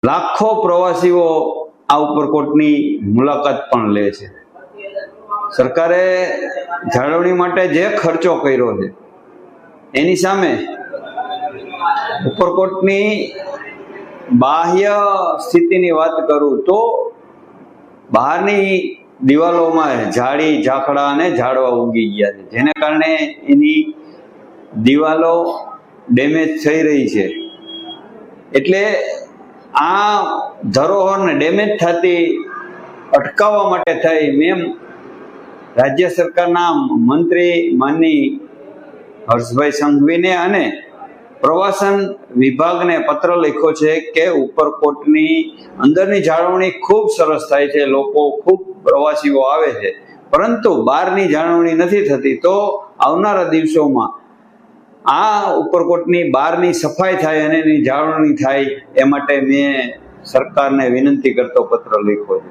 લાખો પ્રવાસીઓ આ ઉપરકોટની મુલાકાત પણ લે છે। સરકારે જાળવણી માટે જે ખર્ચો કર્યો છે એની સામે ઉપરકોટની બાહ્ય સ્થિતિની વાત કરું તો બહારની દિવાલોમાં ઝાડી ઝાકડા અને ઝાડવા ઉગી ગયા છે, જેને કારણે એની દિવાલો ડેમેજ થઈ રહી છે। એટલે આ ધરોહરને ડેમેજ થતી અટકાવવા માટે થઈ મેં રાજ્ય સરકારના મંત્રી માનની હર્ષભાઈ સંઘવીને અને પ્રવાસન વિભાગને પત્ર લખ્યો છે કે ઉપરકોટની અંદરની જાળવણી ખૂબ સરસ થાય છે, લોકો ખૂબ પ્રવાસીઓ આવે છે, પરંતુ બહારની જાળવણી નથી થતી। તો આવનારા દિવસોમાં આ ઉપરકોટની બહારની સફાઈ થાય અને એની જાળવણી થાય એ માટે મેં સરકારને વિનંતી કરતો પત્ર લખ્યો છે।